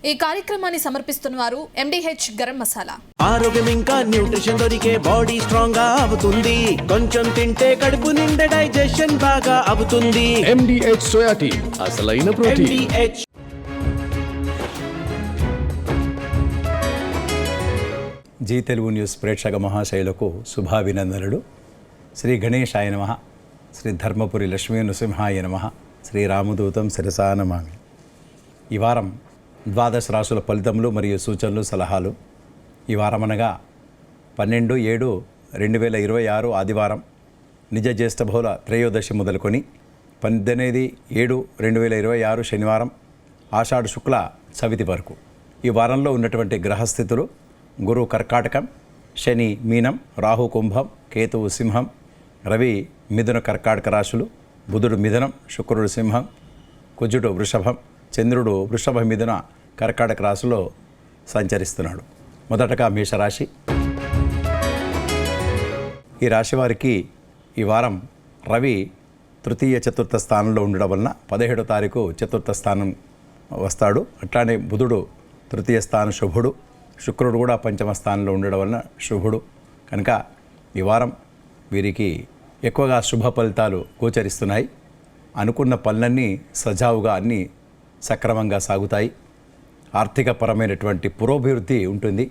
ఈ కార్యక్రమాన్ని సమర్పిస్తున్న వారు MDH గరం మసాలా. ఆరోగ్యం ఇంకా న్యూట్రిషన్ దొరికే బాడీ స్ట్రాంగ్ గా అవుతుంది. కొంచెం తింటే కడుపు నిండా డైజెషన్ బాగా అవుతుంది. MDH సోయా టీ అసలైన protein. MDH. Zee Telugu news ప్రేక్షక మహాశైలకు శుభాభినందనలు. శ్రీ గణేశాయ నమః, శ్రీ ధర్మపురి లక్ష్మీ నృసింహాయ నమః, శ్రీ రామదూతం శిరసా నమామి. ఈ వారం 12 రాశుల ఫలితములు మరియు సూచనలు సలహాలు. ఈ వారం అనగా 12/7/2026 ఆదివారం, నిజ జ్యేష్ఠ బహుళ త్రయోదశి మొదలుకొని 18/7/2026 శనివారం, ఆషాఢ శుక్ల చవితి వరకు. ఈ వారంలో ఉన్నటువంటి గ్రహస్థితులు: గురు కర్కాటకం, శని మీనం, రాహు కుంభం, కేతువు సింహం, రవి మిథున కర్కాటక రాశులు, బుధుడు మిథునం, శుక్రుడు సింహం, కుజుడు వృషభం, చంద్రుడు వృషభ మిథున కర్కాటక రాశిలో సంచరిస్తున్నాడు. మొదటగా మేషరాశి. ఈ రాశి వారికి ఈ వారం రవి తృతీయ చతుర్థ స్థానంలో ఉండడం వలన 17వ తారీఖు చతుర్థ స్థానం వస్తాడు. అట్లానే బుధుడు తృతీయ స్థానం శుభుడు, శుక్రుడు కూడా పంచమ స్థానంలో ఉండడం వలన శుభుడు. కనుక ఈ వారం వీరికి ఎక్కువగా శుభ ఫలితాలు గోచరిస్తున్నాయి. అనుకున్న పనులన్నీ సజావుగా అన్నీ సక్రమంగా సాగుతాయి. ఆర్థికపరమైనటువంటి పురోభివృద్ధి ఉంటుంది.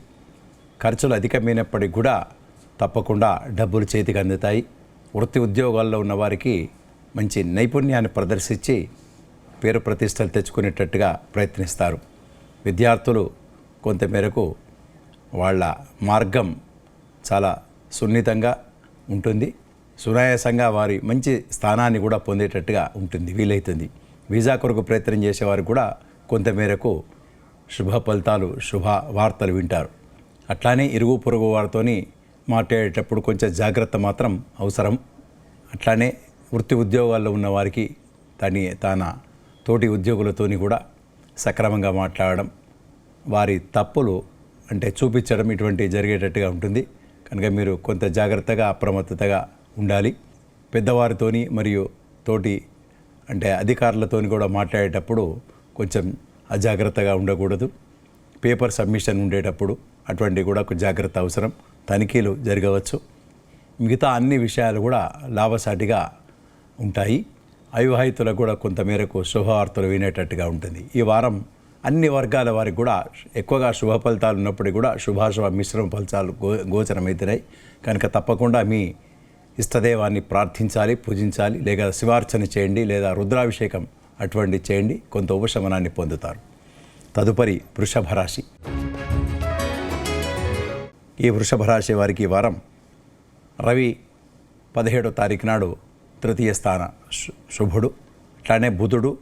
ఖర్చులు అధికమైనప్పటికీ కూడా తప్పకుండా డబ్బులు చేతికి అందుతాయి. వృత్తి ఉద్యోగాల్లో ఉన్న వారికి మంచి నైపుణ్యాన్ని ప్రదర్శించి పేరు ప్రతిష్టలు తెచ్చుకునేటట్టుగా ప్రయత్నిస్తారు. విద్యార్థులు కొంతమేరకు వాళ్ళ మార్గం చాలా సున్నితంగా ఉంటుంది. సునాయాసంగా వారి మంచి స్థానాన్ని కూడా పొందేటట్టుగా ఉంటుంది, వీలవుతుంది. వీసా కొరకు ప్రయత్నం చేసేవారు కూడా కొంతమేరకు శుభ ఫలితాలు, శుభ వార్తలు వింటారు. అట్లానే ఇరుగు పొరుగు వారితోని మాట్లాడేటప్పుడు కొంచెం జాగ్రత్త మాత్రం అవసరం. అట్లానే వృత్తి ఉద్యోగాల్లో ఉన్న వారికి తన తోటి ఉద్యోగులతోని కూడా సక్రమంగా మాట్లాడడం, వారి తప్పులు అంటే చూపించడం ఇటువంటివి జరిగేటట్టుగా ఉంటుంది. కనుక మీరు కొంత జాగ్రత్తగా అప్రమత్తతగా ఉండాలి. పెద్దవారితోని మరియు తోటి అంటే అధికారులతోని కూడా మాట్లాడేటప్పుడు కొంచెం అజాగ్రత్తగా ఉండకూడదు. పేపర్ సబ్మిషన్ ఉండేటప్పుడు అటువంటివి కూడా ఒక జాగ్రత్త అవసరం. తనిఖీలు జరగవచ్చు. మిగతా అన్ని విషయాలు కూడా లాభసాటిగా ఉంటాయి. అవివాహితులకు కూడా కొంతమేరకు శుభవార్తలు వినేటట్టుగా ఉంటుంది. ఈ వారం అన్ని వర్గాల వారికి కూడా ఎక్కువగా శుభ ఫలితాలు ఉన్నప్పటికీ కూడా శుభాశుభ మిశ్రమ ఫలితాలు గోచరమవుతున్నాయి. కనుక తప్పకుండా మీ ఇష్టదేవాన్ని ప్రార్థించాలి, పూజించాలి, లేదా శివార్చన చేయండి, లేదా రుద్రాభిషేకం అటువంటి చేయండి. కొంత ఉపశమనాన్ని పొందుతారు. తదుపరి వృషభ రాశి. ఈ వృషభ రాశి వారికి ఈ వారం రవి 17వ తారీఖు నాడు తృతీయ స్థాన శుభుడు, అట్లానే బుధుడు,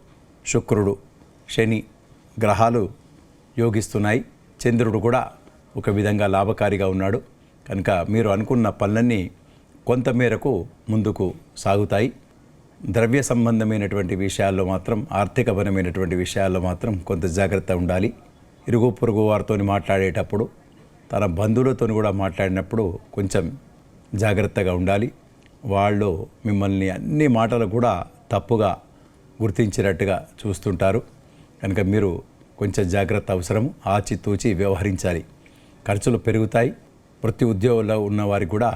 శుక్రుడు, శని గ్రహాలు యోగిస్తున్నాయి. చంద్రుడు కూడా ఒక విధంగా లాభకారిగా ఉన్నాడు. కనుక మీరు అనుకున్న పనులన్నీ కొంతమేరకు ముందుకు సాగుతాయి. ద్రవ్య సంబంధమైనటువంటి విషయాల్లో మాత్రం, ఆర్థికపరమైనటువంటి విషయాల్లో మాత్రం కొంత జాగ్రత్త ఉండాలి. ఇరుగు పొరుగు వారితో మాట్లాడేటప్పుడు, తన బంధువులతో కూడా మాట్లాడినప్పుడు కొంచెం జాగ్రత్తగా ఉండాలి. వాళ్ళు మిమ్మల్ని అన్ని మాటలు కూడా తప్పుగా గుర్తించినట్టుగా చూస్తుంటారు. కనుక మీరు కొంచెం జాగ్రత్త అవసరము. ఆచితూచి వ్యవహరించాలి. ఖర్చులు పెరుగుతాయి. వృత్తి ఉద్యోగంలో ఉన్నవారికి కూడా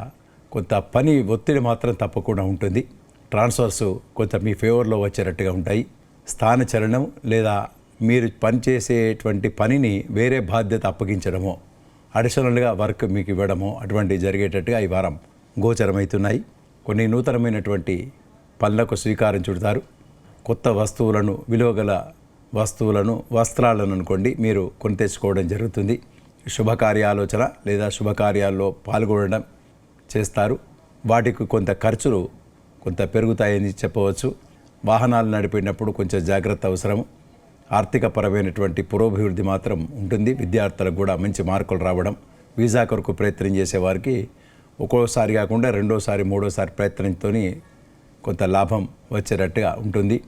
కొంత పని ఒత్తిడి మాత్రం తప్పకుండా ఉంటుంది. ట్రాన్స్ఫర్స్ కొంత మీ ఫేవర్లో వచ్చేటట్టుగా ఉంటాయి. స్థానచలనం లేదా మీరు పనిచేసేటువంటి పనిని వేరే బాధ్యత అప్పగించడమో, అడిషనల్గా వర్క్ మీకు ఇవ్వడమో అటువంటి జరిగేటట్టుగా ఈ వారం గోచరమవుతున్నాయి. కొన్ని నూతనమైనటువంటి పనులకు శ్రీకారం చుడతారు. కొత్త వస్తువులను, విలువగల వస్తువులను, వస్త్రాలను అనుకోండి మీరు కొని తెచ్చుకోవడం జరుగుతుంది. శుభకార్యాలోచన లేదా శుభకార్యాల్లో పాల్గొనడం చేస్తారు. వాటికి కొంత ఖర్చులు కొంత పెరుగుతాయని చెప్పవచ్చు. వాహనాలు నడిపినప్పుడు కొంచెం జాగ్రత్త అవసరము. ఆర్థికపరమైనటువంటి పురోభివృద్ధి మాత్రం ఉంటుంది. విద్యార్థులకు కూడా మంచి మార్కులు రావడం. వీసా కొరకు ప్రయత్నం చేసేవారికి ఒక్కోసారి కాకుండా రెండోసారి, మూడోసారి ప్రయత్నంతో కొంత లాభం వచ్చేటట్టుగా ఉంటుంది.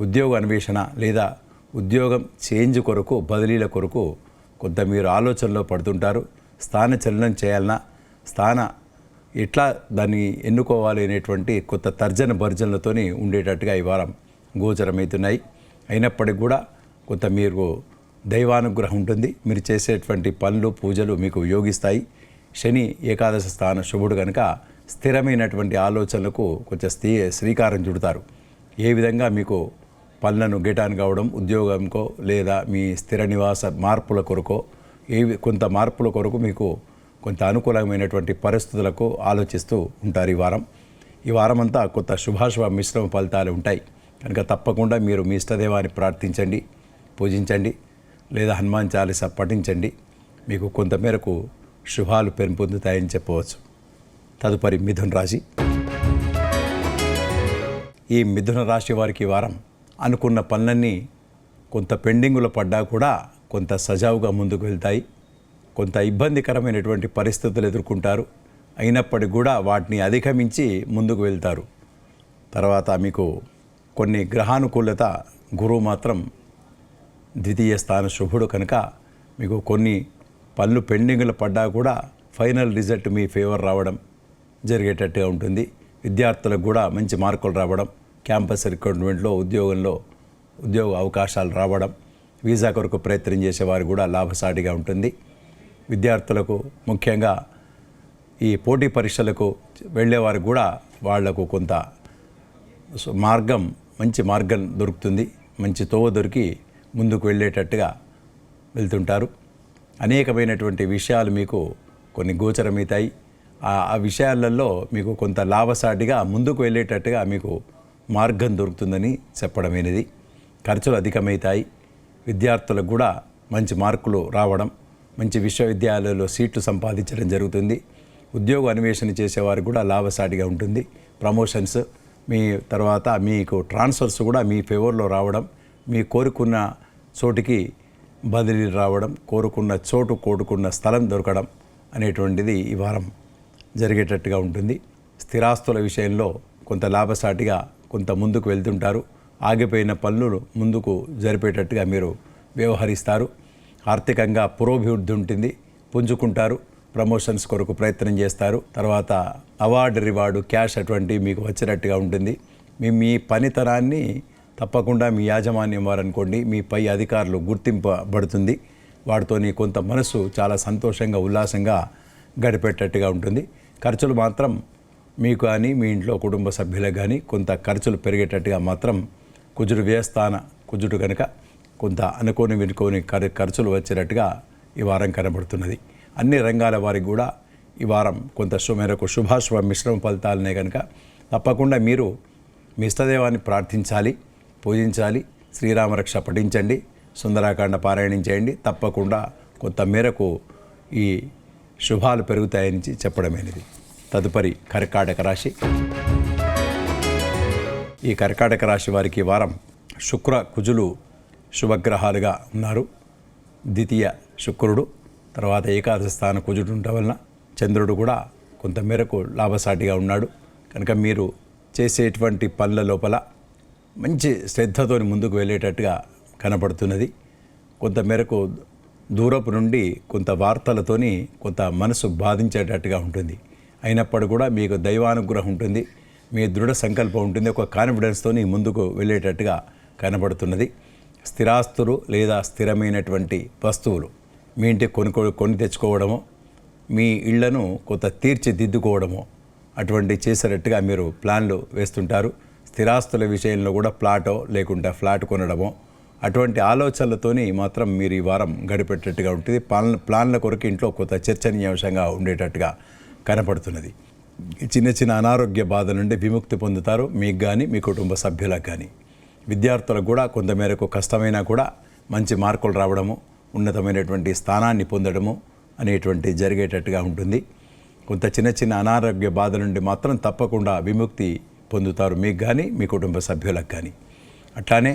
ఉద్యోగ అన్వేషణ లేదా ఉద్యోగం చేంజ్ కొరకు, బదిలీల కొరకు కొంత మీరు ఆలోచనలో పడుతుంటారు. స్థాన చలనం చేయాలన్నా, ఎట్లా దాన్ని ఎన్నుకోవాలి అనేటువంటి కొత్త తర్జన భర్జనలతోని ఉండేటట్టుగా ఈ వారం గోచరమవుతున్నాయి. అయినప్పటికీ కూడా కొంత మీరు దైవానుగ్రహం ఉంటుంది. మీరు చేసేటువంటి పనులు పూజలు మీకు యోగిస్తాయి. శని ఏకాదశ స్థాన శుభుడు కనుక స్థిరమైనటువంటి ఆలోచనలకు కొంచెం శ్రీకారం చుడతారు. ఏ విధంగా మీకు పనులను గెటాన్ కావడం, ఉద్యోగంకో లేదా మీ స్థిర నివాస మార్పుల కొరకో కొంత మార్పుల కొరకు మీకు కొంత అనుకూలమైనటువంటి పరిస్థితులకు ఆలోచిస్తూ ఉంటారు. ఈ వారం అంతా కొత్త శుభాశుభ మిశ్రమ ఫలితాలు ఉంటాయి కనుక తప్పకుండా మీరు మీ ఇష్టదేవాన్ని ప్రార్థించండి, పూజించండి లేదా హనుమాన్ చాలీస పఠించండి. మీకు కొంతమేరకు శుభాలు పెంపొందుతాయని చెప్పవచ్చు. తదుపరి మిథున రాశి. ఈ మిథున రాశి వారికి ఈ వారం అనుకున్న పనులన్నీ కొంత పెండింగులో పడ్డా కూడా కొంత సజావుగా ముందుకు వెళ్తాయి. కొంత ఇబ్బందికరమైనటువంటి పరిస్థితులు ఎదుర్కొంటారు. అయినప్పటికీ కూడా వాటిని అధిగమించి ముందుకు వెళ్తారు. తర్వాత మీకు కొన్ని గ్రహానుకూలత, గురువు మాత్రం ద్వితీయ స్థాన శుభుడు కనుక మీకు కొన్ని పనులు పెండింగ్లు పడ్డా కూడా ఫైనల్ రిజల్ట్ మీ ఫేవర్ రావడం జరిగేటట్టుగా ఉంటుంది. విద్యార్థులకు కూడా మంచి మార్కులు రావడం, క్యాంపస్ రిక్రూట్మెంట్లో ఉద్యోగ అవకాశాలు రావడం, వీసా కొరకు ప్రయత్నం చేసేవారు కూడా లాభసాటిగా ఉంటుంది. విద్యార్థులకు ముఖ్యంగా ఈ పోటీ పరీక్షలకు వెళ్ళేవారు కూడా వాళ్లకు కొంత మంచి మార్గం దొరుకుతుంది. మంచి తోవ దొరికి ముందుకు వెళ్ళేటట్టుగా వెళ్తుంటారు. అనేకమైనటువంటి విషయాలు మీకు కొన్ని గోచరమవుతాయి. ఆ విషయాలలో మీకు కొంత లాభసాటిగా ముందుకు వెళ్ళేటట్టుగా మీకు మార్గం దొరుకుతుందని చెప్పడమైనది. ఖర్చులు అధికమవుతాయి. విద్యార్థులకు కూడా మంచి మార్కులు రావడం, మంచి విశ్వవిద్యాలయాల్లో సీట్లు సంపాదించడం జరుగుతుంది. ఉద్యోగ అన్వేషణ చేసేవారు కూడా లాభసాటిగా ఉంటుంది. ప్రమోషన్స్ మీ తర్వాత మీకు ట్రాన్స్ఫర్స్ కూడా మీ ఫేవర్లో రావడం, మీ కోరుకున్న చోటికి బదిలీ రావడం, కోరుకున్న స్థలం దొరకడం అనేటువంటిది ఈ వారం జరిగేటట్టుగా ఉంటుంది. స్థిరాస్తుల విషయంలో కొంత లాభసాటిగా కొంత ముందుకు వెళ్తుంటారు. ఆగిపోయిన పనులు ముందుకు జరిపేటట్టుగా మీరు వ్యవహరిస్తారు. ఆర్థికంగా పురోభివృద్ధి ఉంటుంది, పుంజుకుంటారు. ప్రమోషన్స్ కొరకు ప్రయత్నం చేస్తారు. తర్వాత అవార్డు, రివార్డు, క్యాష్ అటువంటివి మీకు వచ్చేటట్టుగా ఉంటుంది. మీ పనితనాన్ని తప్పకుండా మీ యాజమాన్యం వారనుకోండి, మీ పై అధికారులు గుర్తింపబడుతుంది. వాటితోని కొంత మనసు చాలా సంతోషంగా, ఉల్లాసంగా గడిపేటట్టుగా ఉంటుంది. ఖర్చులు మాత్రం మీకు కానీ మీ ఇంట్లో కుటుంబ సభ్యులకు కానీ కొంత ఖర్చులు పెరిగేటట్టుగా మాత్రం కుజుడు కనుక కొంత వినుకోని ఖర్చులు వచ్చేటట్టుగా ఈ వారం కనబడుతున్నది. అన్ని రంగాల వారికి కూడా ఈ వారం కొంత మేరకు శుభాశుభ మిశ్రమ ఫలితాలనే కనుక తప్పకుండా మీరు మీ ఇష్టదేవాన్ని ప్రార్థించాలి, పూజించాలి, శ్రీరామరక్ష పఠించండి, సుందరాకాండ పారాయణం చేయండి. తప్పకుండా కొంత మేరకు ఈ శుభాలు పెరుగుతాయని చెప్పడమైనది. తదుపరి కర్కాటక రాశి. ఈ కర్కాటక రాశి వారికి వారం శుక్ర, కుజులు శుభగ్రహాలుగా ఉన్నారు. ద్వితీయ శుక్రుడు, తర్వాత ఏకాదశ స్థాన కుజుడు ఉండటం వలన చంద్రుడు కూడా కొంత మేరకు లాభసాటిగా ఉన్నాడు కనుక మీరు చేసేటువంటి పనుల లోపల మంచి శ్రద్ధతోని ముందుకు వెళ్ళేటట్టుగా కనపడుతున్నది. కొంత మేరకు దూరపు నుండి కొంత వార్తలతోని కొంత మనసు బాధించేటట్టుగా ఉంటుంది. అయినప్పటికీ కూడా మీకు దైవానుగ్రహం ఉంటుంది, మీ దృఢ సంకల్పం ఉంటుంది, ఒక కాన్ఫిడెన్స్తోని ముందుకు వెళ్ళేటట్టుగా కనబడుతున్నది. స్థిరాస్తులు లేదా స్థిరమైనటువంటి వస్తువులు మీ ఇంటికి కొని తెచ్చుకోవడమో, మీ ఇళ్లను కొంత తీర్చిదిద్దుకోవడమో అటువంటి చేసేటట్టుగా మీరు ప్లాన్లు వేస్తుంటారు. స్థిరాస్తుల విషయంలో కూడా ప్లాటో లేకుంటే ఫ్లాట్ కొనడమో అటువంటి ఆలోచనలతోని మాత్రం మీరు ఈ వారం గడిపేటట్టుగా ఉంటుంది. ప్లాన్ల కొరకు ఇంట్లో కొంత చర్చనీయాంశంగా ఉండేటట్టుగా కనపడుతున్నది. చిన్న చిన్న అనారోగ్య బాధ నుండి విముక్తి పొందుతారు, మీకు కానీ మీ కుటుంబ సభ్యులకు కానీ. విద్యార్థులకు కూడా కొంతమేరకు కష్టమైనా కూడా మంచి మార్కులు రావడము, ఉన్నతమైనటువంటి స్థానాన్ని పొందడము అనేటువంటి జరిగేటట్టుగా ఉంటుంది. కొంత చిన్న చిన్న అనారోగ్య బాధ నుండి మాత్రం తప్పకుండా విముక్తి పొందుతారు, మీకు కానీ మీ కుటుంబ సభ్యులకు కానీ. అట్లానే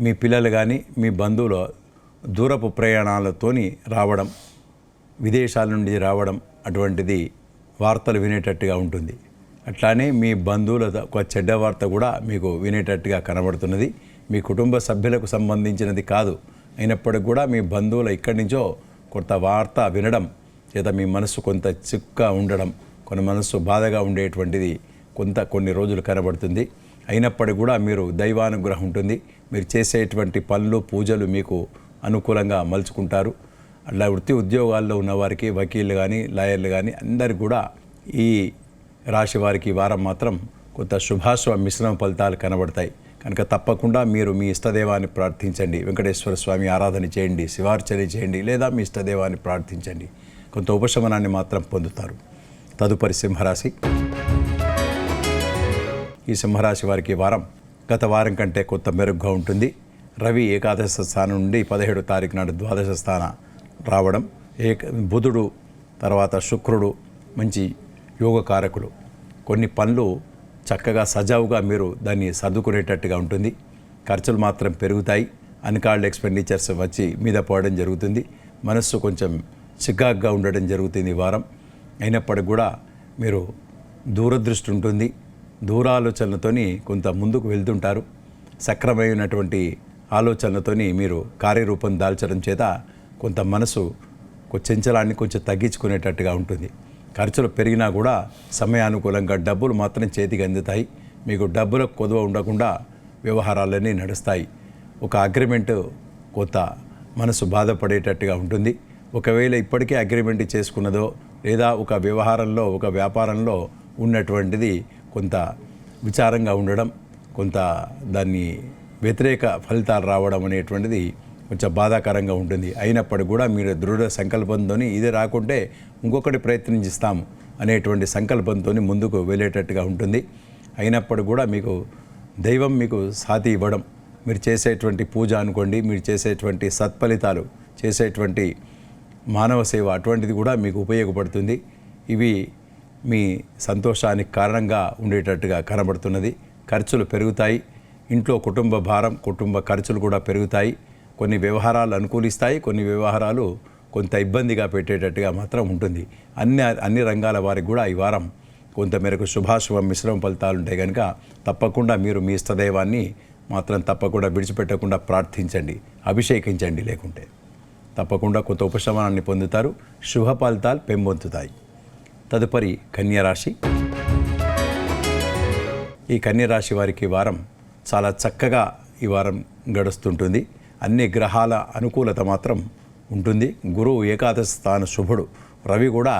మీ పిల్లలు కానీ మీ బంధువుల దూరపు ప్రయాణాలతోని రావడం, విదేశాల నుండి రావడం అటువంటిది వార్తలు వినేటట్టుగా ఉంటుంది. అట్లానే మీ బంధువుల ఒక చెడ్డ వార్త కూడా మీకు వినేటట్టుగా కనబడుతున్నది. మీ కుటుంబ సభ్యులకు సంబంధించినది కాదు, అయినప్పటికీ కూడా మీ బంధువుల ఇక్కడి నుంచో కొంత వార్త వినడం చేత మీ మనసు కొంత చిక్కుగా ఉండడం, కొన్ని మనసు బాధగా ఉండేటువంటిది కొన్ని రోజులు కనబడుతుంది. అయినప్పటికీ కూడా మీరు దైవానుగ్రహం ఉంటుంది. మీరు చేసేటువంటి పనులు పూజలు మీకు అనుకూలంగా మలుచుకుంటారు. అట్లా వృత్తి ఉద్యోగాల్లో ఉన్నవారికి వకీళ్ళు కానీ లాయర్లు కానీ అందరికి కూడా ఈ రాశి వారికి ఈ వారం మాత్రం కొంత శుభాశుభ మిశ్రమ ఫలితాలు కనబడతాయి. కనుక తప్పకుండా మీరు మీ ఇష్టదేవాన్ని ప్రార్థించండి, వెంకటేశ్వర స్వామి ఆరాధన చేయండి, శివార్చన చేయండి, లేదా మీ ఇష్టదేవాన్ని ప్రార్థించండి. కొంత ఉపశమనాన్ని మాత్రం పొందుతారు. తదుపరి సింహరాశి. ఈ సింహరాశి వారికి వారం గత వారం కంటే కొంత మెరుగ్గా ఉంటుంది. రవి ఏకాదశ స్థానం నుండి 17వ తారీఖు నాడు ద్వాదశ స్థానం రావడం, బుధుడు తర్వాత శుక్రుడు మంచి యోగకారకులు. కొన్ని పనులు చక్కగా సజావుగా మీరు దాన్ని సర్దుకునేటట్టుగా ఉంటుంది. ఖర్చులు మాత్రం పెరుగుతాయి. అన్కాల్డ్ ఎక్స్పెండిచర్స్ వచ్చి మీద పోవడం జరుగుతుంది. మనస్సు కొంచెం చికాగ్గా ఉండడం జరుగుతుంది ఈ వారం. అయినప్పటికీ కూడా మీరు దూరదృష్టి ఉంటుంది. దూరాలోచనలతోని కొంత ముందుకు వెళ్తుంటారు. సక్రమైనటువంటి ఆలోచనలతోని మీరు కార్యరూపం దాల్చడం చేత కొంత మనసు చంచలాన్ని కొంచెం తగ్గించుకునేటట్టుగా ఉంటుంది. ఖర్చులు పెరిగినా కూడా సమయానుకూలంగా డబ్బులు మాత్రం చేతికి అందుతాయి. మీకు డబ్బులకు కొదువ ఉండకుండా వ్యవహారాలన్నీ నడుస్తాయి. ఒక అగ్రిమెంట్ కొంత మనసు బాధపడేటట్టుగా ఉంటుంది. ఒకవేళ ఇప్పటికే అగ్రిమెంట్ చేసుకున్నదో లేదా ఒక వ్యవహారంలో ఒక వ్యాపారంలో ఉన్నటువంటిది కొంత విచారంగా ఉండడం, కొంత దాన్ని వ్యతిరేక ఫలితాలు రావడం అనేటువంటిది కొంచెం బాధాకరంగా ఉంటుంది. అయినప్పటికీ కూడా మీరు దృఢ సంకల్పంతో ఇది రాకుంటే ఇంకొకటి ప్రయత్నిస్తాము అనేటువంటి సంకల్పంతో ముందుకు వెళ్ళేటట్టుగా ఉంటుంది. అయినప్పటికీ కూడా మీకు దైవం మీకు సాథి ఇవ్వడం, మీరు చేసేటువంటి పూజ అనుకోండి, మీరు చేసేటువంటి సత్ఫలితాలు, చేసేటువంటి మానవ సేవ అటువంటిది కూడా మీకు ఉపయోగపడుతుంది. ఇవి మీ సంతోషానికి కారణంగా ఉండేటట్టుగా కనబడుతున్నది. ఖర్చులు పెరుగుతాయి. ఇంట్లో కుటుంబ భారం, కుటుంబ ఖర్చులు కూడా పెరుగుతాయి. కొన్ని వ్యవహారాలు అనుకూలిస్తాయి, కొన్ని వ్యవహారాలు కొంత ఇబ్బందిగా పెట్టేటట్టుగా మాత్రం ఉంటుంది. అన్ని రంగాల వారికి కూడా ఈ వారం కొంతమేరకు శుభాశుభ మిశ్రమ ఫలితాలు ఉంటాయి. కనుక తప్పకుండా మీరు మీ ఇష్టదైవాన్ని మాత్రం తప్పకుండా విడిచిపెట్టకుండా ప్రార్థించండి, అభిషేకించండి. లేకుంటే తప్పకుండా కొంత ఉపశమనాన్ని పొందుతారు. శుభ ఫలితాలు పెంపొందుతాయి. తదుపరి కన్యరాశి. ఈ కన్యరాశి వారికి వారం చాలా చక్కగా ఈ వారం గడుస్తుంటుంది. అన్ని గ్రహాల అనుకూలత మాత్రం ఉంటుంది. గురువు ఏకాదశ స్థాన శుభుడు. రవి కూడా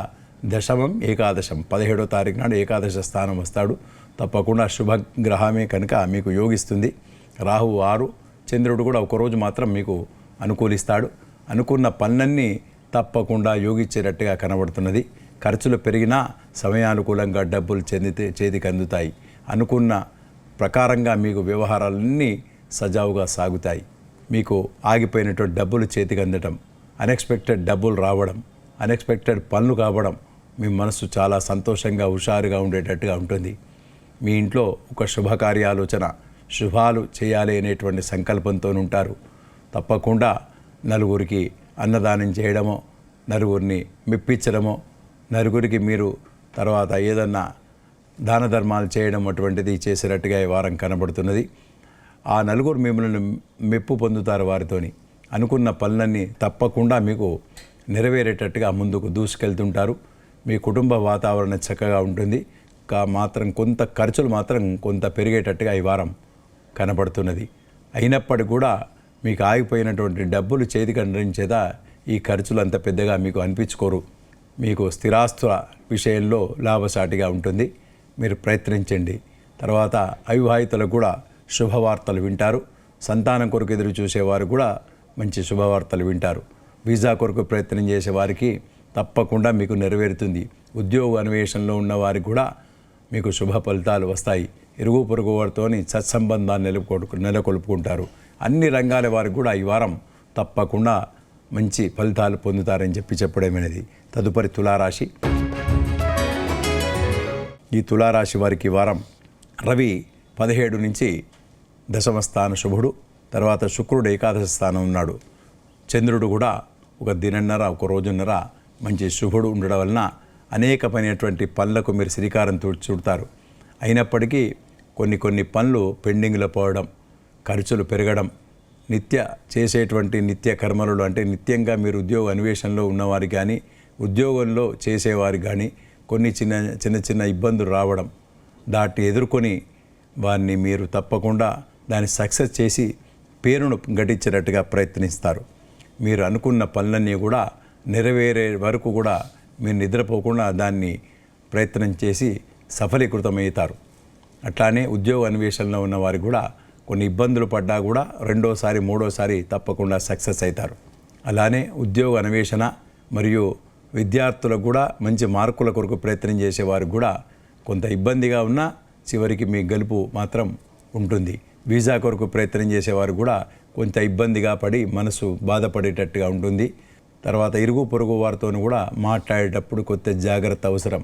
దశమం ఏకాదశం 17వ తారీఖు నాడు ఏకాదశ స్థానం వస్తాడు. తప్పకుండా శుభగ్రహమే కనుక మీకు యోగిస్తుంది. రాహువు 6, చంద్రుడు కూడా ఒకరోజు మాత్రం మీకు అనుకూలిస్తాడు. అనుకున్న పనులన్నీ తప్పకుండా యోగించేటట్టుగా కనబడుతున్నది. ఖర్చులు పెరిగినా సమయానుకూలంగా డబ్బులు చేతికి అందుతాయి. అనుకున్న ప్రకారంగా మీకు వ్యవహారాలన్నీ సజావుగా సాగుతాయి. మీకు ఆగిపోయినటువంటి డబ్బులు చేతికి అందటం, అన్ఎక్స్పెక్టెడ్ డబ్బులు రావడం, అన్ఎక్స్పెక్టెడ్ పనులు కావడం, మీ మనసు చాలా సంతోషంగా హుషారుగా ఉండేటట్టుగా ఉంటుంది. మీ ఇంట్లో ఒక శుభకార్యాలోచన, శుభాలు చేయాలి అనేటువంటి సంకల్పంతో ఉంటారు. తప్పకుండా నలుగురికి అన్నదానం చేయడమో, నలుగురిని మెప్పించడమో, నలుగురికి మీరు తర్వాత ఏదన్నా దాన ధర్మాలు చేయడం అటువంటిది చేసేటట్టుగా ఈ వారం కనబడుతున్నది. ఆ నలుగురు మిమ్మల్ని మెప్పు పొందుతారు. వారితోని అనుకున్న పనులన్నీ తప్పకుండా మీకు నెరవేరేటట్టుగా ముందుకు దూసుకెళ్తుంటారు. మీ కుటుంబ వాతావరణం చక్కగా ఉంటుంది. మాత్రం కొంత ఖర్చులు మాత్రం కొంత పెరిగేటట్టుగా ఈ వారం కనబడుతున్నది. అయినప్పటికీ కూడా మీకు ఆగిపోయినటువంటి డబ్బులు చేతికి అందించేద ఈ ఖర్చులు అంత పెద్దగా మీకు అనిపించుకోరు. మీకు స్థిరాస్తుల విషయంలో లాభసాటిగా ఉంటుంది. మీరు ప్రయత్నించండి. తర్వాత అవివాహితులకు కూడా శుభవార్తలు వింటారు. సంతానం కొరకు ఎదురు చూసేవారు కూడా మంచి శుభవార్తలు వింటారు. వీసా కొరకు ప్రయత్నం చేసే వారికి తప్పకుండా మీకు నెరవేరుతుంది. ఉద్యోగ అన్వేషణలో ఉన్నవారికి కూడా మీకు శుభ ఫలితాలు వస్తాయి. ఇరుగు పొరుగు వారితో సత్సంబంధాన్ని నెలకొల్పుకుంటారు. అన్ని రంగాల వారికి కూడా ఈ వారం తప్పకుండా మంచి ఫలితాలు పొందుతారని చెప్పడమనేది. తదుపరి తులారాశి. ఈ తులారాశి వారికి వారం రవి 17 నుంచి దశమ స్థాన శుభుడు, తర్వాత శుక్రుడు ఏకాదశ స్థానం ఉన్నాడు. చంద్రుడు కూడా ఒక దినన్నర, ఒక రోజున్నర మంచి శుభుడు ఉండడం వలన అనేకమైనటువంటి పనులకు మీరు శ్రీకారం చుడతారు. అయినప్పటికీ కొన్ని పనులు పెండింగ్లో పోవడం, ఖర్చులు పెరగడం, చేసేటువంటి నిత్య కర్మలు అంటే నిత్యంగా మీరు ఉద్యోగ అన్వేషణలో ఉన్నవారు కానీ ఉద్యోగంలో చేసేవారు కానీ కొన్ని చిన్న ఇబ్బందులు రావడం, దాన్ని ఎదుర్కొని వారిని మీరు తప్పకుండా దాన్ని సక్సెస్ చేసి పేరును గడించేటట్టుగా ప్రయత్నిస్తారు. మీరు అనుకున్న పనులన్నీ కూడా నెరవేరే వరకు కూడా మీరు నిద్రపోకుండా దాన్ని ప్రయత్నం చేసి సఫలీకృతమవుతారు. అట్లానే ఉద్యోగ అన్వేషణలో ఉన్న వారికి కూడా కొన్ని ఇబ్బందులు పడ్డా కూడా రెండోసారి మూడోసారి తప్పకుండా సక్సెస్ అవుతారు. అలానే ఉద్యోగ అన్వేషణ మరియు విద్యార్థులకు కూడా మంచి మార్కుల కొరకు ప్రయత్నం చేసేవారికి కూడా కొంత ఇబ్బందిగా ఉన్నా చివరికి మీ గెలుపు మాత్రం ఉంటుంది. వీసా కొరకు ప్రయత్నం చేసేవారు కూడా కొంత ఇబ్బందిగా పడి మనసు బాధపడేటట్టుగా ఉంటుంది. తర్వాత ఇరుగు పొరుగు వారితో కూడా మాట్లాడేటప్పుడు కొంత జాగ్రత్త అవసరం.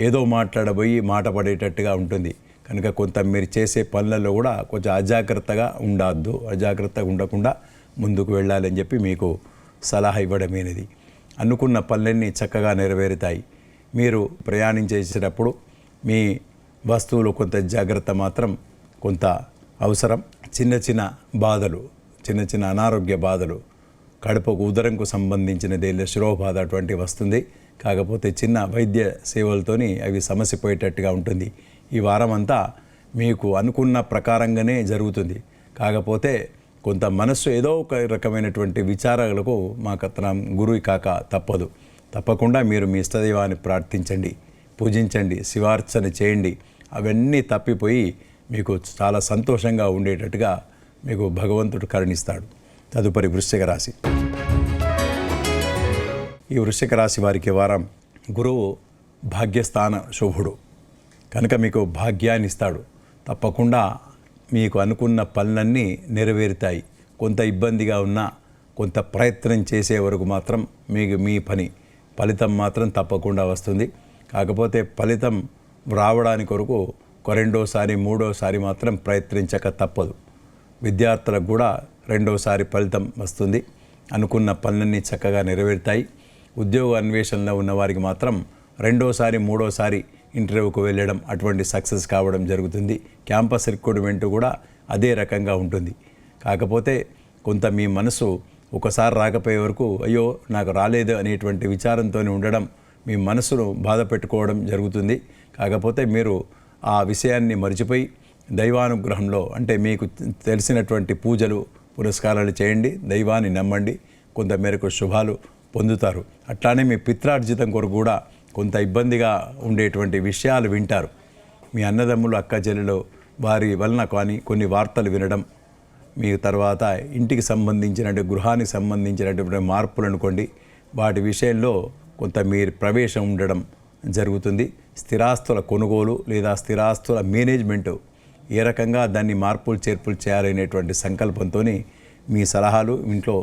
ఏదో మాట్లాడబోయి మాట పడేటట్టుగా ఉంటుంది. కనుక కొంత మీరు చేసే పనులలో కూడా కొంచెం అజాగ్రత్తగా ఉండద్దు. అజాగ్రత్తగా ఉండకుండా ముందుకు వెళ్ళాలని చెప్పి మీకు సలహా ఇవ్వడమేనది. అనుకున్న పనులన్నీ చక్కగా నెరవేరుతాయి. మీరు ప్రయాణించేసేటప్పుడు మీ వస్తువులు కొంత జాగ్రత్త మాత్రం కొంత అవసరం. చిన్న చిన్న బాధలు, చిన్న చిన్న అనారోగ్య బాధలు, కడుపుకు ఉదరంకు సంబంధించినది శిరోబాధ అటువంటివి వస్తుంది. కాకపోతే చిన్న వైద్య సేవలతోని అవి సమస్యపోయేటట్టుగా ఉంటుంది. ఈ వారం అంతా మీకు అనుకున్న ప్రకారంగానే జరుగుతుంది. కాకపోతే కొంత మనస్సు ఏదో ఒక రకమైనటువంటి విచారాలకు మాకత్రం గురువు కాక తప్పదు. తప్పకుండా మీరు మీ ఇష్టదైవాన్ని ప్రార్థించండి, పూజించండి, శివార్చన చేయండి. అవన్నీ తప్పిపోయి మీకు చాలా సంతోషంగా ఉండేటట్టుగా మీకు భగవంతుడు కరుణిస్తాడు. తదుపరి వృశ్చిక రాశి. ఈ వృశ్చిక రాశి వారికి వారం గురువు భాగ్యస్థాన శుభుడు కనుక మీకు భాగ్యాన్ని ఇస్తాడు. తప్పకుండా మీకు అనుకున్న పనులన్నీ నెరవేరుతాయి. కొంత ఇబ్బందిగా ఉన్నా కొంత ప్రయత్నం చేసే వరకు మాత్రం మీకు మీ ఫలితం మాత్రం తప్పకుండా వస్తుంది. కాకపోతే ఫలితం రావడానికి కొరకు రెండోసారి మూడోసారి మాత్రం ప్రయత్నించక తప్పదు. విద్యార్థులకు కూడా రెండోసారి ఫలితం వస్తుంది. అనుకున్న పనులన్నీ చక్కగా నెరవేరుతాయి. ఉద్యోగ అన్వేషణలో ఉన్నవారికి మాత్రం రెండోసారి మూడోసారి ఇంటర్వ్యూకు వెళ్ళడం అటువంటి సక్సెస్ కావడం జరుగుతుంది. క్యాంపస్ రిక్రూట్మెంట్ కూడా అదే రకంగా ఉంటుంది. కాకపోతే కొంత మీ మనసు ఒకసారి రాకపోయే వరకు అయ్యో నాకు రాలేదు అనేటువంటి విచారంతో ఉండడం, మీ మనసును బాధ పెట్టుకోవడం జరుగుతుంది. కాకపోతే మీరు ఆ విషయాన్ని మర్చిపోయి దైవానుగ్రహంలో అంటే మీకు తెలిసినటువంటి పూజలు పురస్కారాలు చేయండి, దైవాన్ని నమ్మండి, కొంత మేరకు శుభాలు పొందుతారు. అట్లానే మీ పిత్రార్జితం కొరకు కూడా కొంత ఇబ్బందిగా ఉండేటువంటి విషయాలు వింటారు. మీ అన్నదమ్ములు అక్క చెల్లెలు వారి వలన కానీ కొన్ని వార్తలు వినడం, మీ తర్వాత ఇంటికి సంబంధించినటువంటి గృహానికి సంబంధించినటువంటి మార్పులు అనుకోండి, వాటి విషయంలో కొంత మీరు ప్రవేశం ఉండడం జరుగుతుంది. స్థిరాస్తుల కొనుగోలు లేదా స్థిరాస్తుల మేనేజ్మెంటు ఏ రకంగా దాన్ని మార్పులు చేర్పులు చేయాలనేటువంటి సంకల్పంతో మీ సలహాలు ఇంట్లో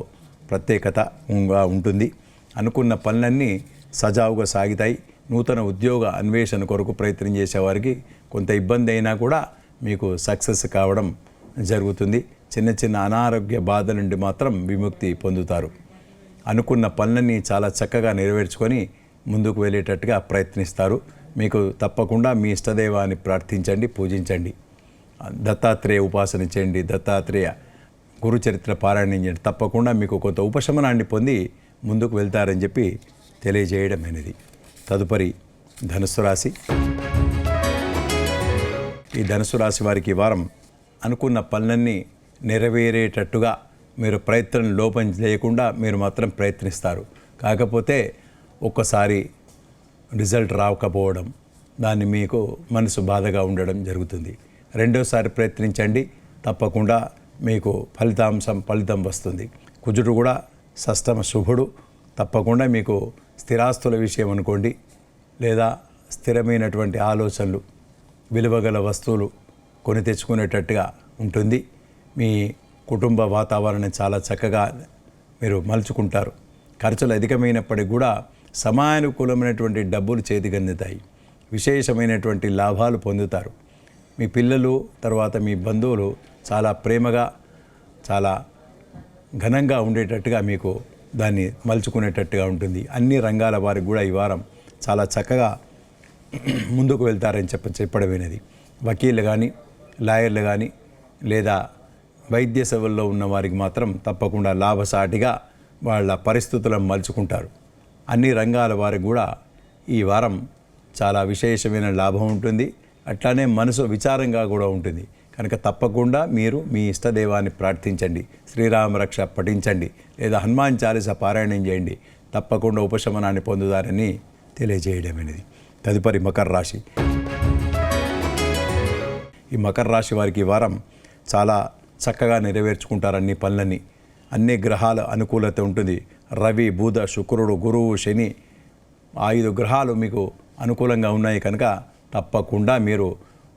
ప్రత్యేకతగా ఉంటుంది. అనుకున్న పనులన్నీ సజావుగా సాగుతాయి. నూతన ఉద్యోగ అన్వేషణ కొరకు ప్రయత్నం చేసేవారికి కొంత ఇబ్బంది అయినా కూడా మీకు సక్సెస్ కావడం జరుగుతుంది. చిన్న చిన్న అనారోగ్య బాధల నుండి మాత్రం విముక్తి పొందుతారు. అనుకున్న పనులన్నీ చాలా చక్కగా నెరవేర్చుకొని ముందుకు వెళ్ళేటట్టుగా ప్రయత్నిస్తారు. మీకు తప్పకుండా మీ ఇష్టదైవాన్ని ప్రార్థించండి, పూజించండి. దత్తాత్రేయ ఉపాసన చేయండి, దత్తాత్రేయ గురుచరిత్ర పారాయణం చేయండి. తప్పకుండా మీకు కొంత ఉపశమనాన్ని పొంది ముందుకు వెళ్తారని చెప్పి తెలియజేయడమైనది. తదుపరి ధనుస్సు రాశి. ఈ ధనుస్సు రాశి వారికి వారం అనుకున్న పనులన్నీ నెరవేరేటట్టుగా మీరు ప్రయత్నం లోపం చేయకుండా మీరు మాత్రం ప్రయత్నిస్తారు. కాకపోతే ఒక్కసారి రిజల్ట్ రాకపోవడం, దాన్ని మీకు మనసు బాధగా ఉండడం జరుగుతుంది. రెండోసారి ప్రయత్నించండి, తప్పకుండా మీకు ఫలితం వస్తుంది. కుజుడు కూడా షష్టమ శుభుడు. తప్పకుండా మీకు స్థిరాస్తుల విషయం అనుకోండి, లేదా స్థిరమైనటువంటి ఆలోచనలు, విలువగల వస్తువులు కొని తెచ్చుకునేటట్టుగా ఉంటుంది. మీ కుటుంబ వాతావరణం చాలా చక్కగా మీరు మలుచుకుంటారు. ఖర్చులు అధికమైనప్పటికీ కూడా సమయానుకూలమైనటువంటి డబ్బులు చేతికి అందుతాయి. విశేషమైనటువంటి లాభాలు పొందుతారు. మీ పిల్లలు తర్వాత మీ బంధువులు చాలా ప్రేమగా చాలా ఘనంగా ఉండేటట్టుగా మీకు దాన్ని మలుచుకునేటట్టుగా ఉంటుంది. అన్ని రంగాల వారికి కూడా ఈ వారం చాలా చక్కగా ముందుకు వెళ్తారని చెప్పడమైనది. వకీళ్ళు కానీ, లాయర్లు కానీ, లేదా వైద్య సేవల్లో ఉన్న వారికి మాత్రం తప్పకుండా లాభసాటిగా వాళ్ళ పరిస్థితులను మలుచుకుంటారు. అన్ని రంగాల వారికి కూడా ఈ వారం చాలా విశేషమైన లాభం ఉంటుంది. అట్లానే మనసు విచారంగా కూడా ఉంటుంది. కనుక తప్పకుండా మీరు మీ ఇష్టదైవాన్ని ప్రార్థించండి, శ్రీరామ రక్ష పఠించండి, లేదా హనుమాన్ చాలీస పారాయణం చేయండి, తప్పకుండా ఉపశమనాన్ని పొందుతారని తెలియజేయడమైనది. తదుపరి మకర రాశి. ఈ మకర రాశి వారికి ఈ వారం చాలా చక్కగా నెరవేర్చుకుంటారు అన్ని పనులని. అన్ని గ్రహాల అనుకూలత ఉంటుంది. రవి, బుధ, శుక్రుడు, గురువు, శని 5 గ్రహాలు మీకు అనుకూలంగా ఉన్నాయి కనుక తప్పకుండా మీరు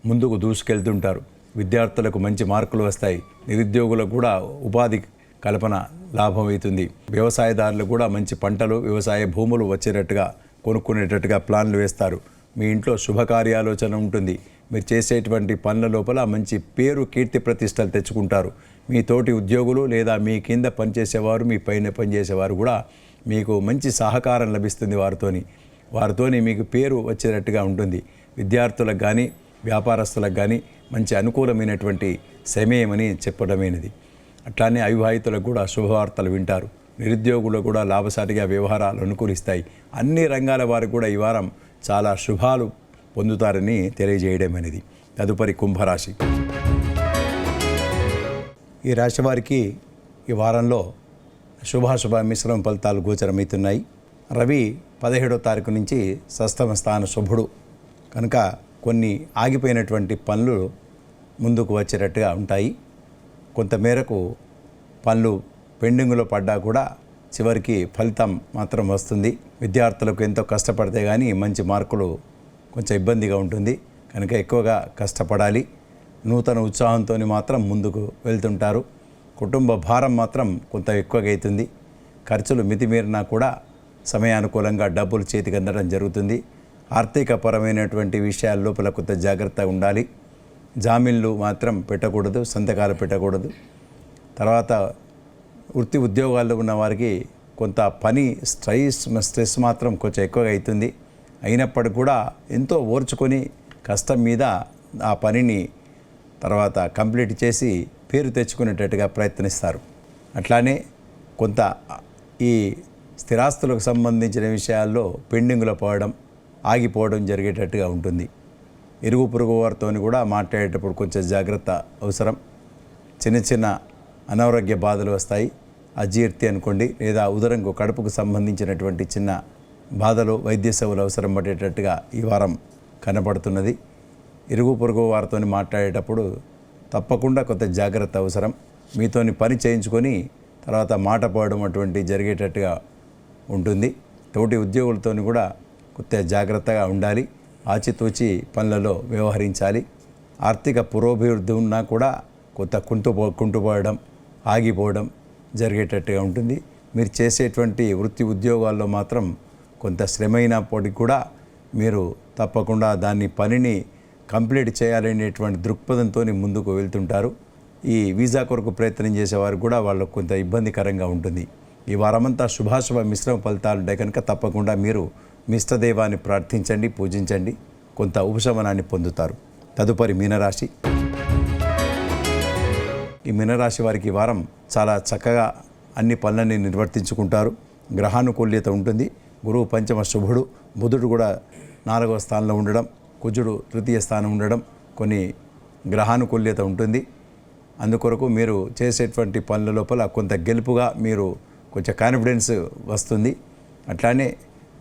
ముందుకు దూసుకెళ్తుంటారు. విద్యార్థులకు మంచి మార్కులు వస్తాయి. నిరుద్యోగులకు కూడా ఉపాధి కల్పన లాభం అవుతుంది. వ్యవసాయదారులకు కూడా మంచి పంటలు, వ్యవసాయ భూములు వచ్చేటట్టుగా కొనుక్కునేటట్టుగా ప్లాన్లు వేస్తారు. మీ ఇంట్లో శుభకార్యాలోచన ఉంటుంది. మీరు చేసేటువంటి పనుల లోపల మంచి పేరు, కీర్తి ప్రతిష్టలు తెచ్చుకుంటారు. మీ తోటి ఉద్యోగులు లేదా మీ కింద పనిచేసేవారు, మీ పైన పనిచేసేవారు కూడా మీకు మంచి సహకారం లభిస్తుంది. వారితోని మీకు పేరు వచ్చేటట్టుగా ఉంటుంది. విద్యార్థులకు కానీ వ్యాపారస్తులకు కానీ మంచి అనుకూలమైనటువంటి సమయమని చెప్పడమైనది. అట్లానే అవివాహితులకు కూడా శుభవార్తలు వింటారు. నిరుద్యోగులు కూడా లాభసాటిగా వ్యవహారాలు అనుకూలిస్తాయి. అన్ని రంగాల వారికి కూడా ఈ వారం చాలా శుభాలు పొందుతారని తెలియజేయడమైనది. తదుపరి కుంభరాశి. ఈ రాశి వారికి ఈ వారంలో శుభాశుభ మిశ్రమ ఫలితాలు గోచరమవుతున్నాయి. రవి 17వ తారీఖు నుంచి షష్ఠమ స్థాన శుభుడు కనుక కొన్ని ఆగిపోయినటువంటి పనులు ముందుకు వచ్చేటట్టుగా ఉంటాయి. కొంతమేరకు పనులు పెండింగ్లో పడ్డా కూడా చివరికి ఫలితం మాత్రం వస్తుంది. విద్యార్థులకు ఎంతో కష్టపడితే కానీ మంచి మార్కులు కొంచెం ఇబ్బందిగా ఉంటుంది కనుక ఎక్కువగా కష్టపడాలి. నూతన ఉత్సాహంతో మాత్రం ముందుకు వెళ్తుంటారు. కుటుంబ భారం మాత్రం కొంత ఎక్కువగా అవుతుంది. ఖర్చులు మితిమీరినా కూడా సమయానుకూలంగా డబ్బులు చేతికి అందడం జరుగుతుంది. ఆర్థికపరమైనటువంటి విషయాల లోపల కొంత జాగ్రత్తగా ఉండాలి. జామీన్లు మాత్రం పెట్టకూడదు, సంతకాలు పెట్టకూడదు. తర్వాత వృత్తి ఉద్యోగాల్లో ఉన్న వారికి కొంత పని స్ట్రెస్ మాత్రం కొంచెం ఎక్కువగా అవుతుంది. అయినప్పటికీ కూడా ఎంతో ఓర్చుకొని కష్టం మీద ఆ పనిని తర్వాత కంప్లీట్ చేసి పేరు తెచ్చుకునేటట్టుగా ప్రయత్నిస్తారు. అట్లానే కొంత ఈ స్థిరాస్తులకు సంబంధించిన విషయాల్లో పెండింగ్లో పోవడం, ఆగిపోవడం జరిగేటట్టుగా ఉంటుంది. ఇరుగు పొరుగు వారితో కూడా మాట్లాడేటప్పుడు కొంచెం జాగ్రత్త అవసరం. చిన్న చిన్న అనారోగ్య బాధలు వస్తాయి. అజీర్తి అనుకోండి, లేదా ఉదరంకు కడుపుకు సంబంధించినటువంటి చిన్న బాధలు, వైద్య సేవలు అవసరం పడేటట్టుగా ఈ వారం కనబడుతున్నది. ఇరుగు పొరుగు వారితో మాట్లాడేటప్పుడు తప్పకుండా కొంత జాగ్రత్త అవసరం. మీతోని పని చేయించుకొని తర్వాత మాట పోవడం అటువంటి జరిగేటట్టుగా ఉంటుంది. తోటి ఉద్యోగులతో కూడా కొంత జాగ్రత్తగా ఉండాలి. ఆచితూచి పనులలో వ్యవహరించాలి. ఆర్థిక పురోభివృద్ధి ఉన్నా కూడా కొంత కుంటుపోవడం, ఆగిపోవడం జరిగేటట్టుగా ఉంటుంది. మీరు చేసేటువంటి వృత్తి ఉద్యోగాల్లో మాత్రం కొంత శ్రమైనప్పటికీ కూడా మీరు తప్పకుండా పనిని కంప్లీట్ చేయాలనేటువంటి దృక్పథంతో ముందుకు వెళ్తుంటారు. ఈ వీసా కొరకు ప్రయత్నం చేసేవారు కూడా వాళ్ళకు కొంత ఇబ్బందికరంగా ఉంటుంది. ఈ వారమంతా శుభాశుభ మిశ్రమ ఫలితాలు ఉంటాయి కనుక తప్పకుండా మీరు మీ ఇష్టదైవాన్ని ప్రార్థించండి, పూజించండి, కొంత ఉపశమనాన్ని పొందుతారు. తదుపరి మీనరాశి. ఈ మీనరాశి వారికి ఈ వారం చాలా చక్కగా అన్ని పనులని నిర్వర్తించుకుంటారు. గ్రహానుకూల్యత ఉంటుంది. గురువు పంచమ శుభుడు, బుధుడు కూడా 4వ స్థానంలో ఉండడం, కుజుడు 3వ స్థానం ఉండడం కొన్ని గ్రహానుకూల్యత ఉంటుంది. అందుకొరకు మీరు చేసేటువంటి పనుల లోపల కొంత గెలుపుగా మీరు కొంచెం కాన్ఫిడెన్స్ వస్తుంది. అట్లానే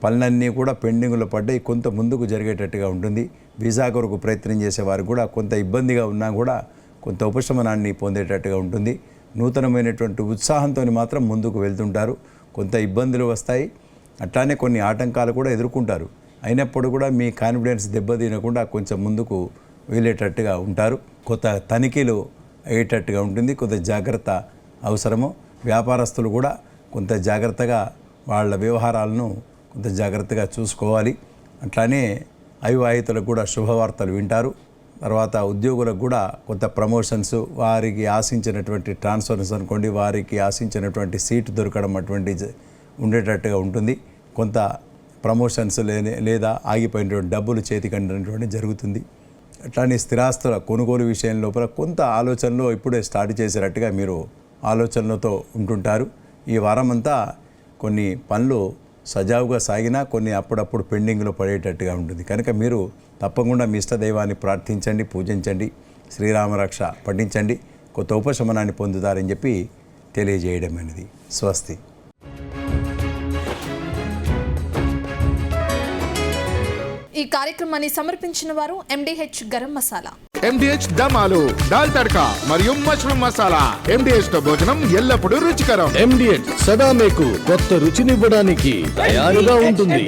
పనులన్నీ కూడా పెండింగ్లో పడ్డాయి, కొంత ముందుకు జరిగేటట్టుగా ఉంటుంది. వీసా కొరకు ప్రయత్నం చేసేవారు కూడా కొంత ఇబ్బందిగా ఉన్నా కూడా కొంత ఉపశమనాన్ని పొందేటట్టుగా ఉంటుంది. నూతనమైనటువంటి ఉత్సాహంతో మాత్రం ముందుకు వెళ్తుంటారు. కొంత ఇబ్బందులు వస్తాయి, అట్లానే కొన్ని ఆటంకాలు కూడా ఎదుర్కొంటారు. అయినప్పుడు కూడా మీ కాన్ఫిడెన్స్ దెబ్బతినకుండా కొంచెం ముందుకు వెళ్ళేటట్టుగా ఉంటారు. కొంత తనిఖీలు అయ్యేటట్టుగా ఉంటుంది. కొంత జాగ్రత్త అవసరము. వ్యాపారస్తులు కూడా కొంత జాగ్రత్తగా వాళ్ళ వ్యవహారాలను కొంత జాగ్రత్తగా చూసుకోవాలి. అట్లానే అవివాహితులకు కూడా శుభవార్తలు వింటారు. తర్వాత ఉద్యోగులకు కూడా కొంత ప్రమోషన్స్, వారికి ఆశించినటువంటి ట్రాన్స్ఫర్స్ అనుకోండి, వారికి ఆశించినటువంటి సీటు దొరకడం అటువంటి ఉండేటట్టుగా ఉంటుంది. కొంత ప్రమోషన్స్ లేదా ఆగిపోయినటువంటి డబ్బులు చేతికి అందినటువంటి జరుగుతుంది. అట్లానే స్థిరాస్తుల కొనుగోలు విషయం లోపల కొంత ఆలోచనలో ఇప్పుడే స్టార్ట్ చేసేటట్టుగా మీరు ఆలోచనలతో ఉంటుంటారు. ఈ వారం అంతా కొన్ని పనులు సజావుగా సాగినా కొన్ని అప్పుడప్పుడు పెండింగ్లో పడేటట్టుగా ఉంటుంది. కనుక మీరు తప్పకుండా మీ ఇష్టదైవాన్ని ప్రార్థించండి, పూజించండి. శ్రీరామరక్ష పఠించండి, కొత్త ఉపశమనాన్ని పొందుతారని చెప్పి తెలియజేయడం అనేది. స్వస్తి. ఈ కార్యక్రమాన్ని సమర్పించిన వారు MDH గరం మసాలా, MDH దమాలు, దాల్ తడక మరియు మష్రూమ్ మసాలా. MDH తో భోజనం ఎల్లప్పుడూ రుచికరం. MDH సదా మీకు కొత్త రుచినివ్వడానికి తయారుగా ఉంటుంది.